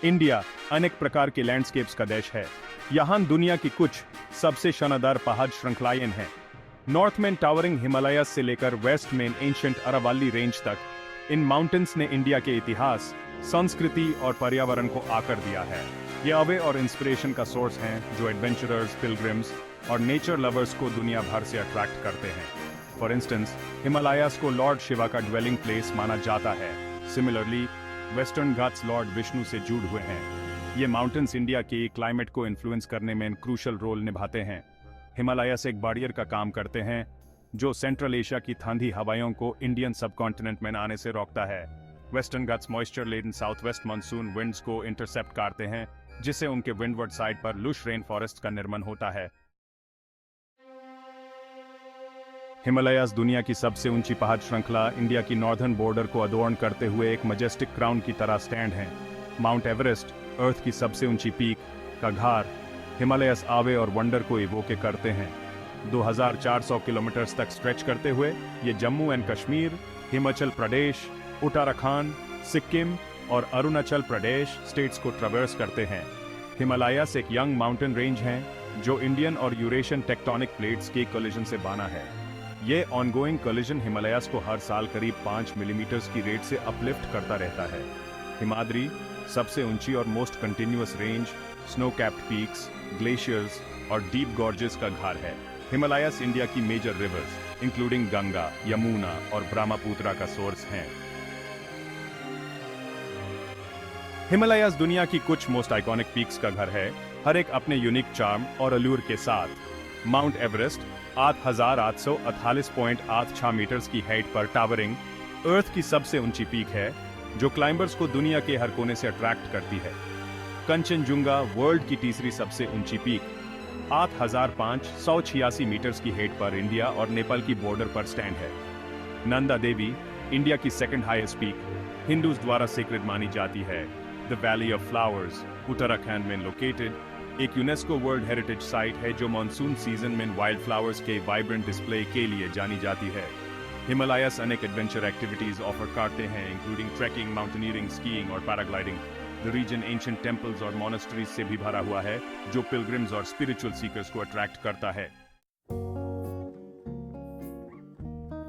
India अनेक प्रकार के लैंडस्केप्स का देश है। यहाँ दुनिया की कुछ सबसे शानदार पहाड़ श्रृंखलाएं हैं। नॉर्थ में टावरिंग हिमालयस से लेकर वेस्ट में एंशिएंट अरावली रेंज तक, इन माउंटेन्स ने इंडिया के इतिहास, संस्कृति और पर्यावरण को आकर दिया है। ये अवे और इंस्पिरेशन का सोर्स हैं जो एडवेंचरर्स, पिलग्रिम्स और नेचर लवर्स को दुनिया भर से अट्रैक्ट करते हैं। फॉर इंस्टेंस, हिमालयस को लॉर्ड शिवा का ड्वेलिंग प्लेस माना जाता है। Similarly, western Ghats Lord Vishnu से जुड़े हुए हैं। ये माउंटेन्स इंडिया के क्लाइमेट को इन्फ्लुएंस करने में क्रूशल रोल निभाते हैं। हिमालयस एक बैरियर का काम करते हैं जो सेंट्रल एशिया की ठंडी हवाओं को इंडियन सबकॉन्टिनेंट में आने से रोकता है। Western Ghats moisture laden south west monsoon winds को इंटरसेप्ट करते हैं, जिससे उनके विंडवर्ड साइड पर लुश रेन फॉरेस्ट का निर्माण होता है। हिमालयस दुनिया की सबसे ऊंची पहाड़ श्रृंखला इंडिया की नॉर्दर्न बॉर्डर को अडोर्न करते हुए एक मजेस्टिक क्राउन की तरह स्टैंड है। माउंट एवरेस्ट, अर्थ की सबसे ऊंची पीक का घर, हिमालयस आवे और वंडर को इवोके करते हैं। 2400 किलोमीटर तक स्ट्रेच करते हुए ये जम्मू एंड कश्मीर, हिमाचल प्रदेश, उत्तराखंड, सिक्किम और अरुणाचल प्रदेश स्टेट्स को ट्रैवर्स करते हैं। हिमालयस एक यंग माउंटेन रेंज है जो इंडियन और यूरेशियन टेक्टोनिक प्लेट्स के कोलिजन से बना है। ये ऑनगोइंग कोलिजन हिमालयस को हर साल करीब 5 मिलीमीटर की रेट से अपलिफ्ट करता रहता है। हिमाद्री सबसे ऊंची और most continuous range, snow capped peaks, glaciers और डीप गॉर्जेस का घर है। हिमालयस इंडिया की major rivers including Ganga, Yamuna और ब्रह्मपुत्र का सोर्स हैं। हिमालयस दुनिया की कुछ मोस्ट आइकॉनिक पीक्स का घर है, हर एक अपने यूनिक चार्म और अल्यूर के साथ। माउंट एवरेस्ट 8848.86 मीटर्स की हाइट पर टावरिंग अर्थ की सबसे ऊंची पीक है, जो क्लाइंबर्स को दुनिया के हर कोने से अट्रैक्ट करती है। कंचनजुंगा वर्ल्ड की तीसरी सबसे ऊंची पीक 8586 मीटर्स की हाइट पर इंडिया और नेपाल की बॉर्डर पर स्टैंड है। नंदा देवी इंडिया की सेकंड हाईएस्ट पीक, हिंदूज द्वारा सेक्रेड मानी जाती है। The valley of flowers Uttarakhand में लोकेटेड एक यूनेस्को वर्ल्ड हेरिटेज साइट है जो मानसून सीजन में वाइल्ड फ्लावर्स के वाइब्रेंट डिस्प्ले के लिए जानी जाती है। हिमालयस अनेक एडवेंचर एक्टिविटीज ऑफर करते हैं, इंक्लूडिंग ट्रैकिंग, माउंटेनियरिंग, स्कीइंग और paragliding. The region ancient temples और मोनेस्ट्रीज से भी भरा हुआ है, जो पिलग्रिम्स और स्पिरिचुअल सीकर्स को अट्रैक्ट करता है।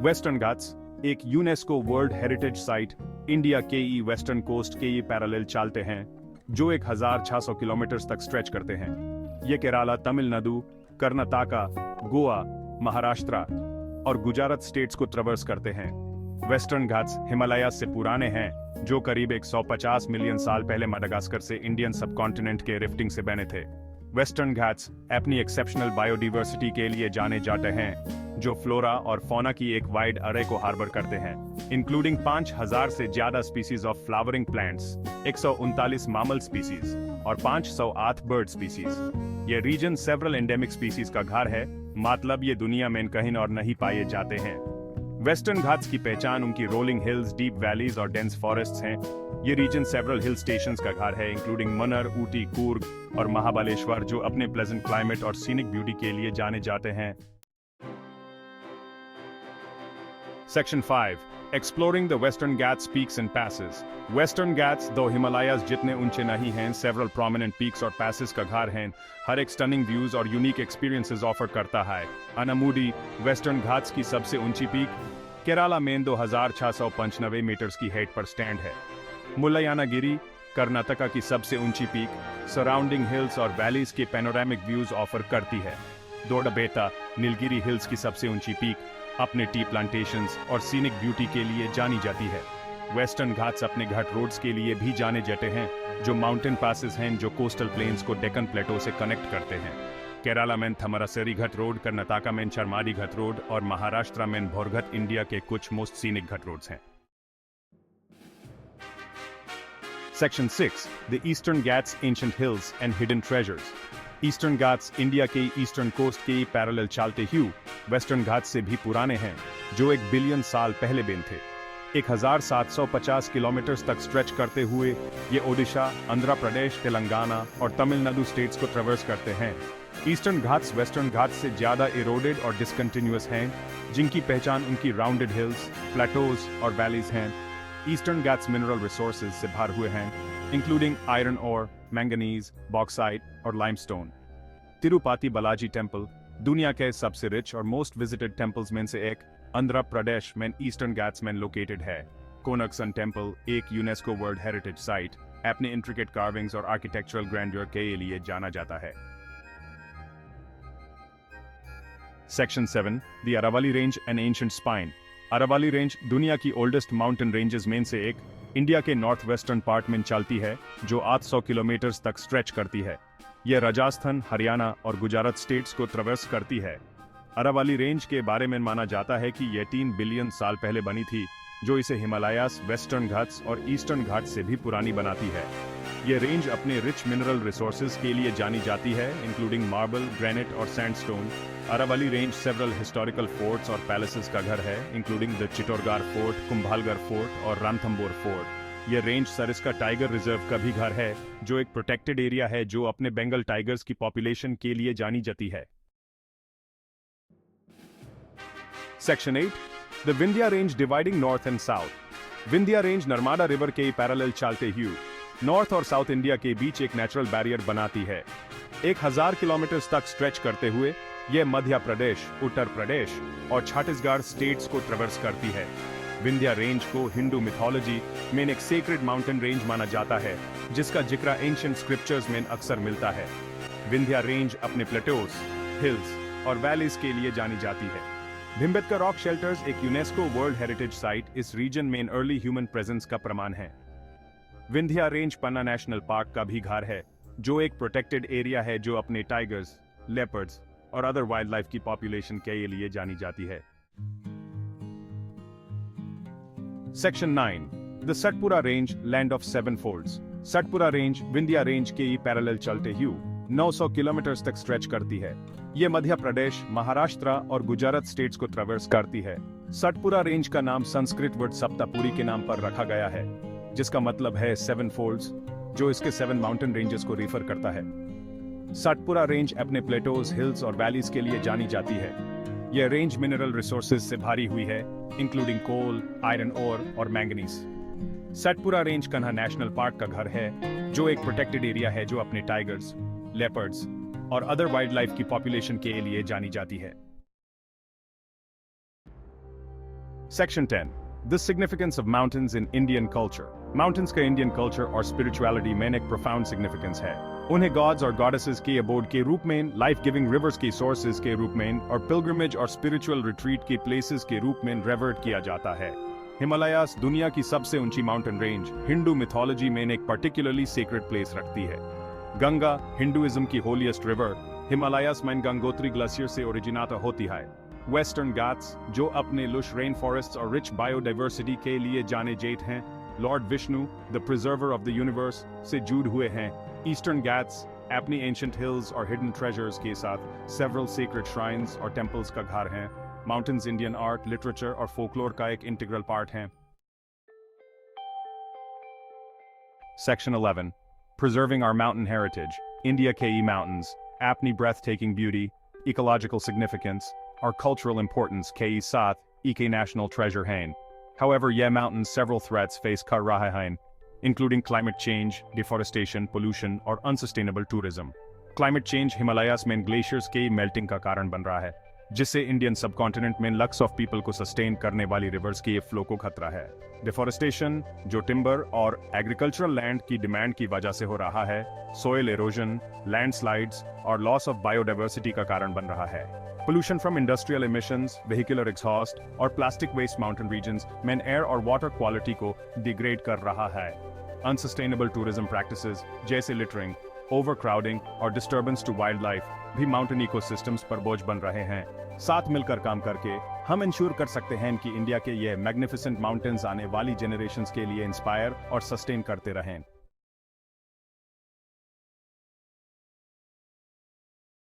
वेस्टर्न घाट्स एक UNESCO world heritage site India के वेस्टर्न कोस्ट के पैरेलल चलते हैं, जो 1600 किलोमीटर तक स्ट्रेच करते हैं। ये केरला, तमिलनाडु, कर्नाटका, गोवा, महाराष्ट्र और गुजरात स्टेट्स को ट्रैवर्स करते हैं। वेस्टर्न घाट्स हिमालयस से पुराने हैं, जो करीब 150 मिलियन साल पहले मडागास्कर से इंडियन सबकॉन्टिनेंट के रिफ्टिंग से बने थे। वेस्टर्न घाट्स अपनी एक्सेप्शनल बायोडाइवर्सिटी के लिए जाने जाते हैं, जो फ्लोरा और फौना की एक वाइड अरे को हार्बर करते हैं, इंक्लूडिंग 5000 से ज्यादा species of flowering plants, 139 mammal species और 508 बर्ड स्पीसीज। ये रीजन सेवरल एंडेमिक स्पीसीज का घर है, मतलब ये दुनिया में कहीं और नहीं पाए जाते हैं। वेस्टर्न घाट्स की पहचान उनकी रोलिंग हिल्स, डीप वैलीज और डेंस फॉरेस्ट्स हैं। ये रीजन सेवरल हिल स्टेशंस का घर है, इंक्लूडिंग मनर, ऊटी, कूर्ग और महाबलेश्वर, जो अपने प्लेजेंट क्लाइमेट और सीनिक ब्यूटी के लिए जाने जाते हैं। Section 5. Exploring the Western Ghats peaks and passes. Western Ghats, दो हिमालयस जितने ऊंचे नहीं हैं, several prominent peaks और passes का घर हैं, हर एक stunning views और unique experiences offer करता है। अनामुडी वेस्टर्न घाट्स की सबसे ऊंची पीक, केरला में 2695 मीटर्स की हाइट पर स्टैंड है। मुल्लयानागिरी कर्नाटका की सबसे ऊंची पीक, सराउंडिंग हिल्स और वैलीज के पैनोरामिक व्यूज ऑफर करती है। दोडाबेता नीलगिरी हिल्स की सबसे ऊंची पीक अपने टी प्लांटेशंस और सीनिक ब्यूटी के लिए जानी जाती है। वेस्टर्न घाट्स अपने घाट रोड्स के लिए भी जाने जाते हैं, जो माउंटेन पासेस हैं जो कोस्टल प्लेन्स को डेक्कन प्लेटो से कनेक्ट करते हैं। केरला में थमरासेरी घाट रोड, कर्नाटका में चरमारी घाट रोड और महाराष्ट्र में भोरघाट इंडिया के कुछ मोस्ट सीनिक घाट रोड्स हैं। Section 6. The Eastern Ghats Ancient Hills and Hidden Treasures. Eastern Ghats India के ईस्टर्न कोस्ट के पैरेलल चलते हुए वेस्टर्न घाट्स से भी पुराने हैं, जो 1 बिलियन साल पहले बने थे। 1750 किलोमीटर तक स्ट्रेच करते हुए ये ओडिशा, आंध्र प्रदेश, तेलंगाना और तमिलनाडु स्टेट्स को ट्रैवर्स करते हैं। ईस्टर्न घाट्स वेस्टर्न घाट्स से ज्यादा इरोडेड और डिसकंटिन्यूअस हैं, जिनकी पहचान उनकी राउंडेड हिल्स, प्लेटोज और वैलीज हैं। ईस्टर्न घाट्स मिनरल रिसोर्सेज से भर हुए हैं, including iron ore, manganese, bauxite और लाइमस्टोन। तिरुपति बालाजी टेम्पल दुनिया के सबसे रिच और मोस्ट विजिटेड टेम्पल्स में से एक आंध्र प्रदेश में ईस्टर्न घाट्स में लोकेटेड है। कोनक सन टेम्पल एक यूनेस्को वर्ल्ड हेरिटेज साइट अपने इंट्रिकेट कार्विंग्स और आर्किटेक्चरल ग्रैंडियर के लिए जाना जाता है। Section 7 the Aravalli range an ancient spine. Aravalli range दुनिया की ओल्डेस्ट माउंटेन रेंजेस में से एक इंडिया के नॉर्थ वेस्टर्न पार्ट में चलती है, जो 800 किलोमीटर तक स्ट्रेच करती है। यह राजस्थान, हरियाणा और गुजरात स्टेट्स को ट्रैवर्स करती है। अरावली रेंज के बारे में माना जाता है कि यह 3 बिलियन साल पहले बनी थी, जो इसे हिमालयास, वेस्टर्न घाट्स और ईस्टर्न घाट्स से भी पुरानी बनाती है। यह रेंज अपने रिच मिनरल रिसोर्सेज के लिए जानी जाती है, इंक्लूडिंग मार्बल, ग्रेनाइट और sandstone. Aravalli range several historical forts और पैलेसेस का घर है, including the Chittorgarh fort, Kumbhalgarh fort और रणथंबोर फोर्ट। यह रेंज सरिस्का टाइगर रिजर्व का भी घर है, जो एक प्रोटेक्टेड एरिया है जो अपने बंगाल टाइगर्स की पॉपुलेशन के लिए जानी जाती है। Section 8 the Vindhya range dividing north and south. Vindhya range Narmada river के पैरेलल चलते हुए नॉर्थ और साउथ इंडिया के बीच एक नेचुरल बैरियर बनाती है। 1000 किलोमीटर तक स्ट्रेच करते हुए यह मध्य प्रदेश, उत्तर प्रदेश और छत्तीसगढ़ स्टेट्स को ट्रैवर्स करती है। विंध्या रेंज को हिंदू मिथोलॉजी में एक सेक्रेड माउंटेन रेंज माना जाता है, जिसका जिक्र एंशिएंट स्क्रिप्चर्स में अक्सर मिलता है। विंध्या रेंज अपने प्लेटोज, हिल्स और वैलीज के लिए जानी जाती है। भिम्बेटका रॉक शेल्टर्स एक यूनेस्को वर्ल्ड हेरिटेज साइट इस रीजन में अर्ली ह्यूमन प्रेजेंस का प्रमाण है। विंध्या रेंज पन्ना नेशनल पार्क का भी घर है, जो एक प्रोटेक्टेड एरिया है जो अपने टाइगर्स, लेपर्ड्स और अदर वाइल्ड लाइफ की पॉपुलेशन के लिए जानी जाती है। Section 9 the Satpura range land of 7 folds. Satpura range Vindhya range के पैरेलल चलते हुए 900 किलोमीटर तक स्ट्रेच करती है। यह मध्य प्रदेश, महाराष्ट्र और गुजरात स्टेट्स को ट्रैवर्स करती है। सतपुरा रेंज का नाम संस्कृत वर्ड सप्तपुरी के नाम पर रखा गया है, जिसका मतलब है 7 फोल्ड्स, जो इसके 7 माउंटेन रेंजेस को रिफर करता है। सतपुरा रेंज अपने प्लेटोज, हिल्स और वैलीज के लिए जानी जाती है। यह रेंज मिनरल रिसोर्सेज से भरी हुई है, इंक्लूडिंग कोल, आयरन ओर और मैंगनीज। सतपुरा रेंज कन्हा नेशनल पार्क का घर है, जो एक प्रोटेक्टेड एरिया है जो अपने टाइगर्स, लेपर्ड्स और अदर वाइल्ड लाइफ की पॉपुलेशन के लिए जानी जाती है। Section 10 the significance of mountains in Indian culture. Mountains का इंडियन कल्चर और स्पिरिचुअलिटी में एक प्रोफाउंड सिग्निफिकेंस है। उन्हें गॉड्स और गॉडेसेस के अबोर्ड के रूप में, लाइफ गिविंग रिवर्स के सोर्सेज के रूप में और पिलग्रिमेज और स्पिरिचुअल रिट्रीट के प्लेसेस के रूप में रेवर्ड किया जाता है। हिमालयास दुनिया की सबसे ऊंची माउंटेन रेंज हिंदू मिथोलॉजी में एक पर्टिकुलरली सेक्रेड प्लेस रखती है। गंगा, हिंदुइज्म की होलीएस्ट रिवर, हिमालयास में गंगोत्री ग्लेशियर से ओरिजिनेट होती है। वेस्टर्न घाट्स, जो अपने लुश रेन फॉरेस्ट और रिच बायोडाइवर्सिटी के लिए जाने जाते हैं, Lord Vishnu the preserver of the universe से जुड़े हुए हैं। ईस्टर्न घाट्स अपनी एंशिएंट हिल्स और हिडन ट्रेजर्स के साथ सेवरल सेक्रेड श्राइन्स और टेम्पल्स का घर हैं। माउंटेन्स इंडियन आर्ट, लिटरेचर और फोकलोर का एक इंटीग्रल पार्ट हैं। Section 11 Preserving our mountain heritage. India KE mountains, apni breathtaking beauty, ecological significance, or cultural importance KE Sath, EK national treasure hain. However, ye mountains several threats face kar rahe hain, including climate change, deforestation, pollution, or unsustainable tourism. Climate change Himalayas में glaciers के melting का कारण बन रहा है, जिससे Indian subcontinent में lux of people को सस्टेन करने वाली रिवर्स के फ्लो को खतरा है। डिफोरेस्टेशन, जो टिम्बर और एग्रीकल्चरल लैंड की डिमांड की वजह से हो रहा है, सोइल एरोजन, लैंडस्लाइड्स और लॉस ऑफ बायोडाइवर्सिटी का कारण बन रहा है। Pollution from industrial emissions, vehicular exhaust और प्लास्टिक वेस्ट माउंटेन रीजन्स में एयर और वाटर क्वालिटी को डिग्रेड कर रहा है। अनसस्टेनेबल टूरिज्म प्रैक्टिसेस जैसे लिटरिंग, ओवरक्राउडिंग और डिस्टर्बेंस टू वाइल्ड लाइफ भी माउंटेन इकोसिस्टम्स पर बोझ बन रहे हैं। साथ मिलकर काम करके हम इंश्योर कर सकते हैं कि इंडिया के ये मैग्निफिसेंट माउंटेन्स आने वाली जनरेशंस के लिए इंस्पायर और सस्टेन करते रहें।